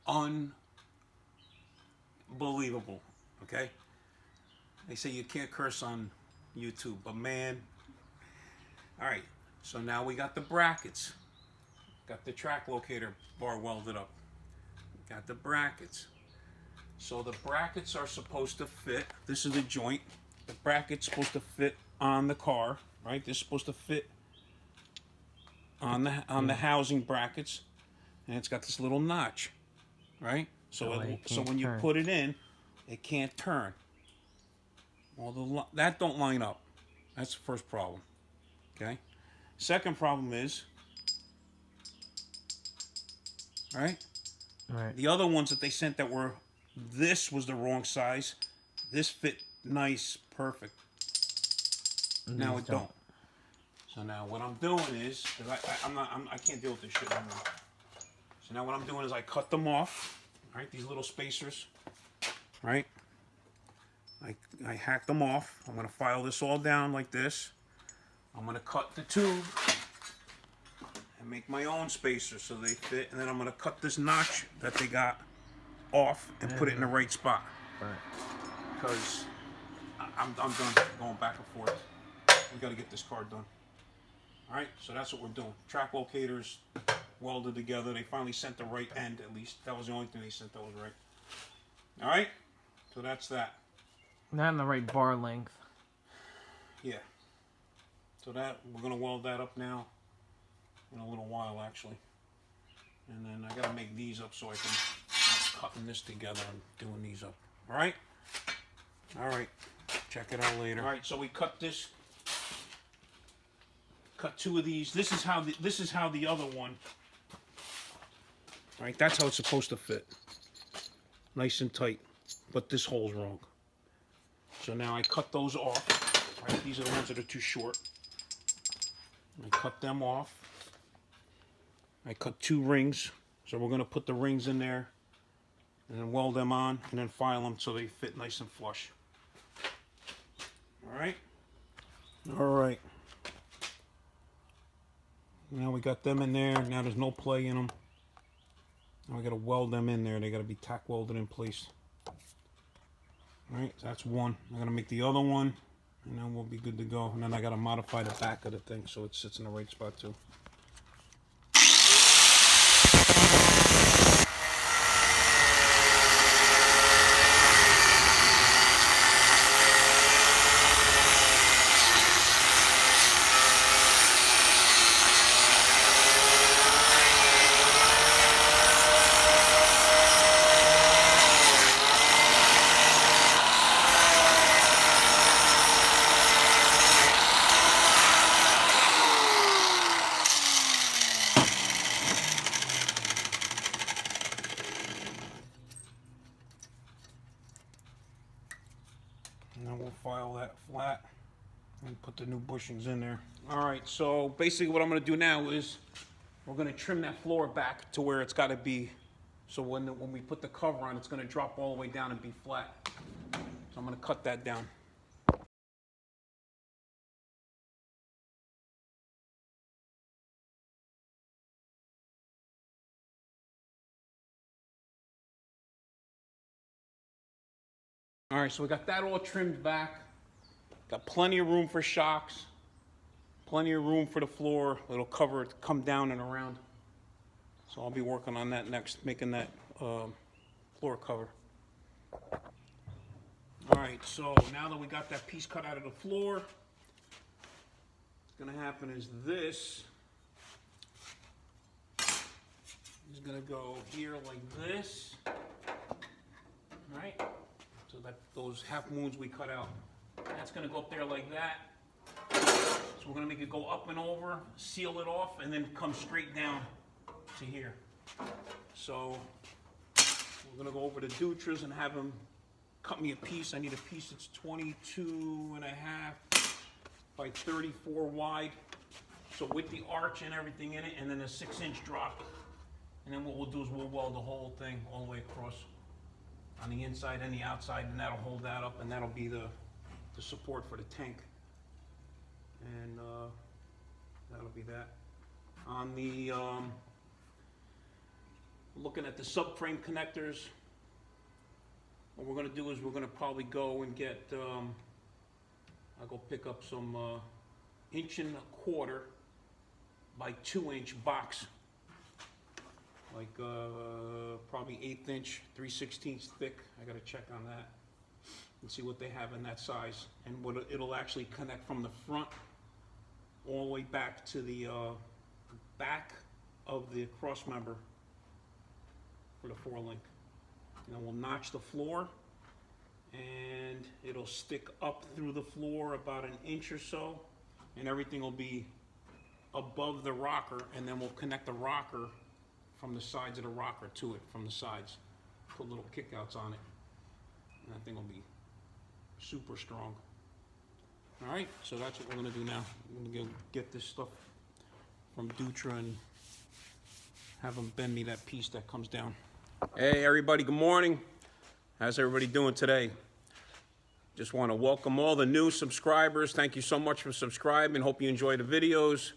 unbelievable. Okay? They say you can't curse on YouTube, but man. All right, so now we got the brackets. Got the track locator bar welded up. Got the brackets. So the brackets are supposed to fit. This is the joint. The bracket's supposed to fit on the car, right? This is supposed to fit on the housing brackets, and it's got this little notch, right? So when you put it in, it can't turn. Well, that don't line up. That's the first problem. Okay. Second problem is, right? Right. The other ones that they sent that were, this was the wrong size. This fit nice, perfect. Now it don't. So now what I'm doing is, cause I can't deal with this shit anymore. So now what I'm doing is I cut them off, right? These little spacers, right? I hack them off. I'm gonna file this all down like this. I'm gonna cut the tube and make my own spacers so they fit, and then I'm gonna cut this notch that they got off and put it in the right spot. Right. Because I'm done going back and forth. We gotta get this car done. Alright, so that's what we're doing. Track locators welded together. They finally sent the right end, at least. That was the only thing they sent that was right. Alright, so that's that. Not in the right bar length. Yeah. So that, we're gonna weld that up now in a little while, actually. And then I gotta make these up so I can start cutting this together and doing these up. Alright? Alright. Check it out later. Alright, so we cut this. Cut two of these. This is how the other one. Alright, that's how it's supposed to fit. Nice and tight. But this hole's wrong. So now I cut those off. Right, these are the ones that are too short. I cut them off. I cut two rings. So we're going to put the rings in there and then weld them on and then file them so they fit nice and flush. Alright? Alright. Now we got them in there. Now there's no play in them. Now we got to weld them in there. They got to be tack welded in place. Alright, so that's one. I'm going to make the other one, and then we'll be good to go. And then I got to modify the back of the thing so it sits in the right spot too. And then we'll file that flat and put the new bushings in there. Alright, so basically what I'm going to do now is we're going to trim that floor back to where it's got to be. So when we put the cover on, it's going to drop all the way down and be flat. So I'm going to cut that down. Alright, so we got that all trimmed back. Got plenty of room for shocks. Plenty of room for the floor. It'll cover it, come down and around. So I'll be working on that next, making that floor cover. Alright, so now that we got that piece cut out of the floor, what's going to happen is this is going to go here like this. Right? So that those half moons we cut out, that's going to go up there like that. So we're going to make it go up and over, seal it off, and then come straight down to here. So we're going to go over to Dutra's and have them cut me a piece. I need a piece that's 22.5 by 34 wide. So with the arch and everything in it, and then a 6-inch drop. And then what we'll do is we'll weld the whole thing all the way across on the inside and the outside, and that'll hold that up, and that'll be the support for the tank. And that'll be that. On the looking at the subframe connectors. What we're going to do is we're going to probably go and get, I'll go pick up some 1.25" by 2" box. Like probably 1/8 inch, 3/16 thick. I got to check on that and see what they have in that size. And what it'll actually connect from the front all the way back to the back of the cross member for the 4-link. And then we'll notch the floor, and it'll stick up through the floor about 1 inch or so, and everything will be above the rocker, and then we'll connect the rocker from the sides of the rocker to it from the sides. Put little kickouts on it, and that thing will be super strong. All right, so that's what we're gonna do now. I'm gonna go get this stuff from Dutra and have them bend me that piece that comes down. Hey everybody, good morning. How's everybody doing today? Just want to welcome all the new subscribers. Thank you so much for subscribing. Hope you enjoy the videos.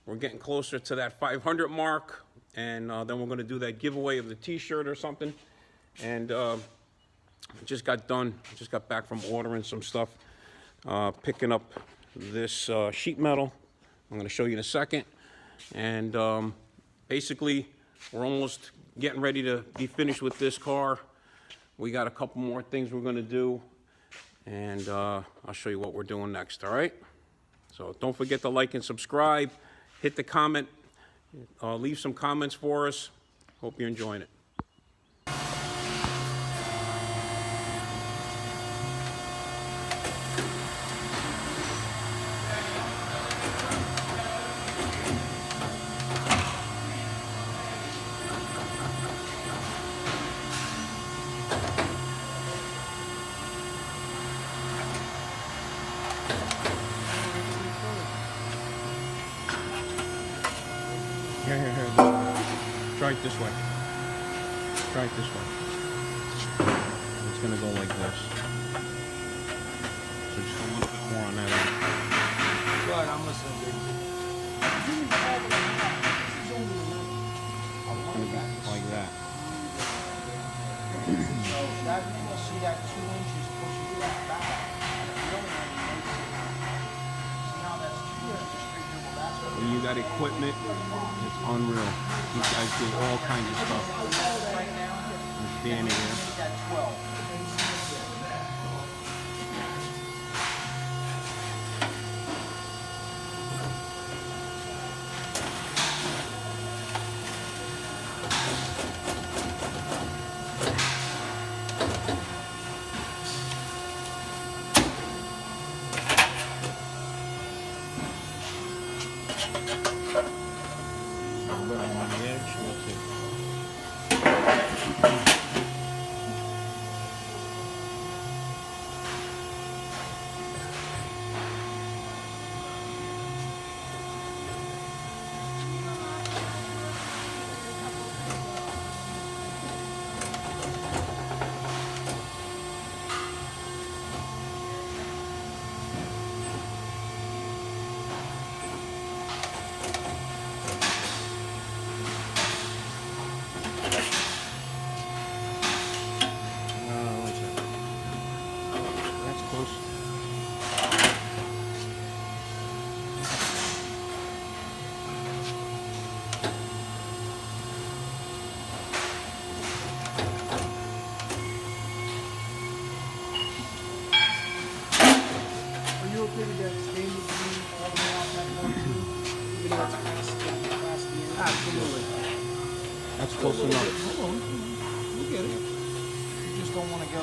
We're getting closer to that 500 mark, and then we're going to do that giveaway of the t-shirt or something. And I just got back from ordering some stuff, picking up this sheet metal. I'm going to show you in a second. And basically, we're almost getting ready to be finished with this car. We got a couple more things we're going to do, and I'll show you what we're doing next. All right, so don't forget to like and subscribe, hit the comment, leave some comments for us. Hope you're enjoying it. Here, this way. Try it this way. Try it this way. It's gonna go like this. So just a little bit more on that end. Good, I'm listening, dude. Like that. So that you'll see that 2 inches pushing that back. You don't want to notice it. See how that's 2 inches straight dribble. That's what When you got equipment, it's unreal. These guys do all kinds of stuff. right now. There's Danny here. See that 12. On the edge, that's it. That's close. Are you okay with that standing beam all the way out that one too? Even though it's past the end? Absolutely. That's close enough. Hold on. You get it. You just don't want to go.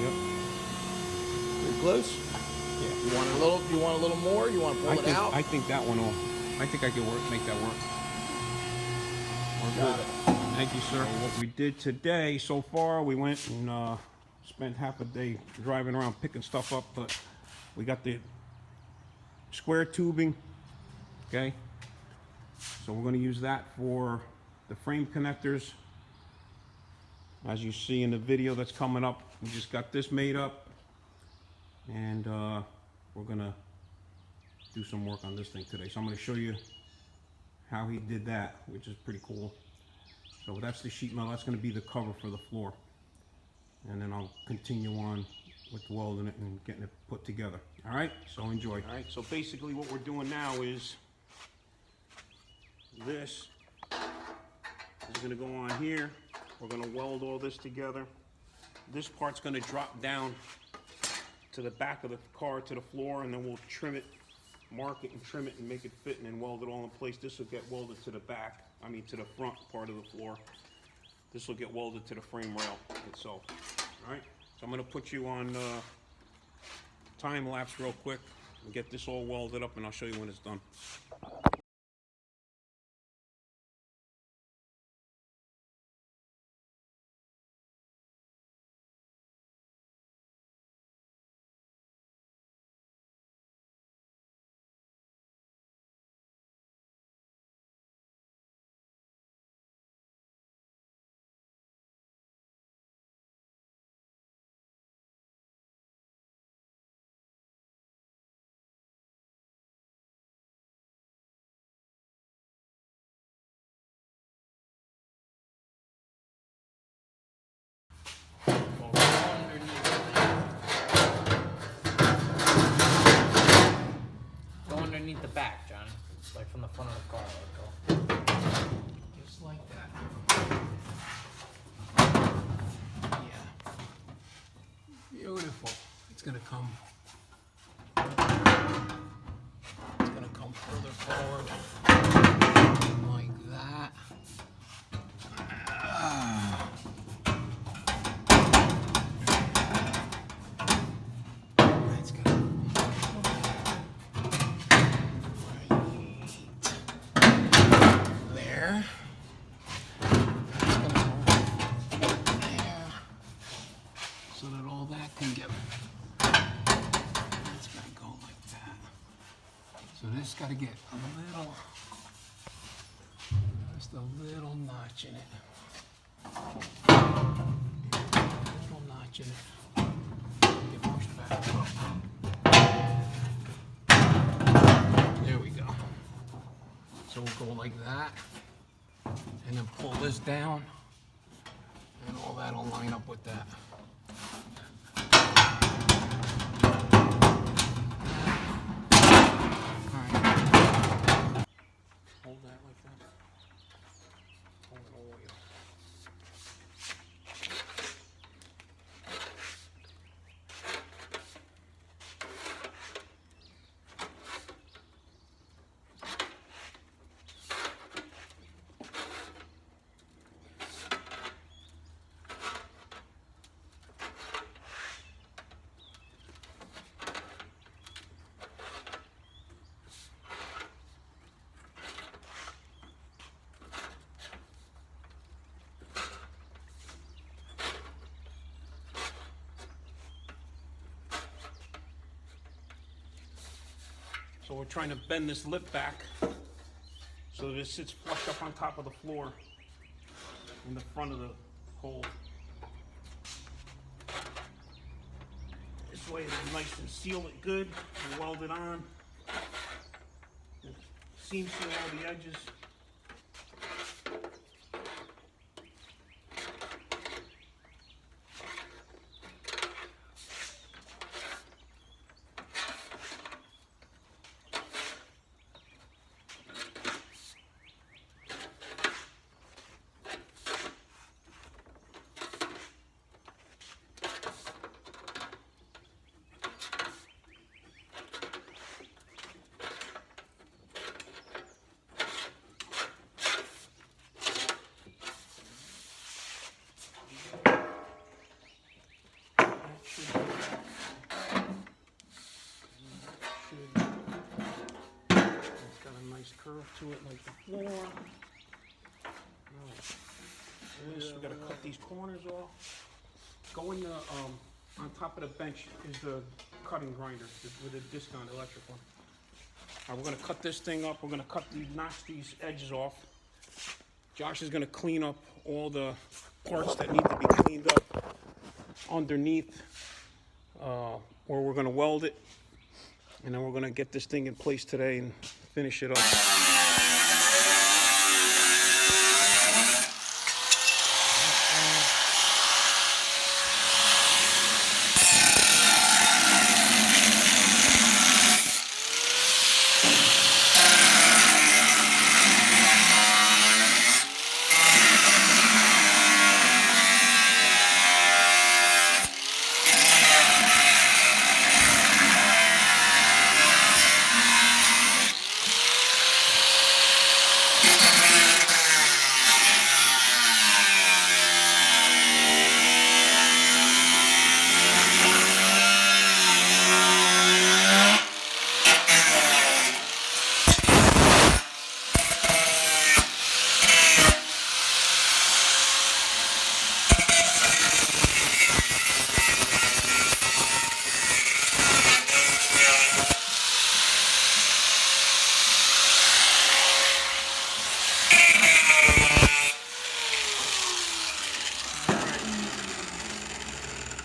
Yep. Pretty close. Yeah. You want a little more? You want to pull it out? I think that one will. I think I can make that work. We're Got good. it. Thank you, sir. What we did today so far, we went and spent half a day driving around picking stuff up, but We got the square tubing, okay? So we're going to use that for the frame connectors. As you see in the video that's coming up, we just got this made up, and we're going to do some work on this thing today. So I'm going to show you how he did that, which is pretty cool. So that's the sheet metal. That's going to be the cover for the floor. And then I'll continue on with welding it and getting it put together. All right, so enjoy. All right, so basically what we're doing now is this is going to go on here. We're going to weld all this together. This part's going to drop down to the back of the car, to the floor, and then we'll trim it, mark it and trim it and make it fit, and then weld it all in place. This will get welded to the back, to the front part of the floor. This will get welded to the frame rail itself. All right, so I'm going to put you on time lapse real quick and get this all welded up, and I'll show you when it's done. Go underneath the back, Johnny. Like from the front of the car. Like go. Just like that. Yeah. Beautiful. It's gonna come. It's gonna come further forward. Like that. That's good. There. So that all that can get. It's gonna go like that. So this got to get a little, just a little notch in it. A little notch in it. Get pushed back. There we go. So we'll go like that, and then pull this down, and all that'll line up with that. Hold that like that. Hold it all the way up. So we're trying to bend this lip back so that it sits flush up on top of the floor in the front of the hole. This way it'll nice and seal it good and weld it on. Seam seal all the edges. Curve to it like the floor. Right. This, we gotta cut these corners off. Going on top of the bench is the cutting grinder with a disc on, electric one. All right, we're gonna cut this thing up. We're gonna notch these edges off. Josh is gonna clean up all the parts that need to be cleaned up underneath, or we're gonna weld it, and then we're gonna get this thing in place today and finish it up.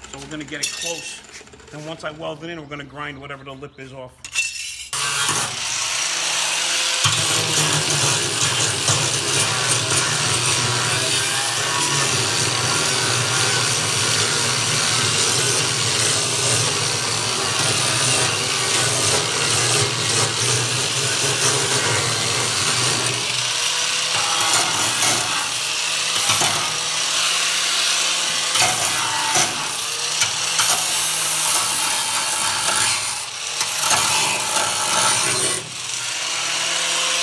So we're gonna get it close, and once I weld it in, we're gonna grind whatever the lip is off.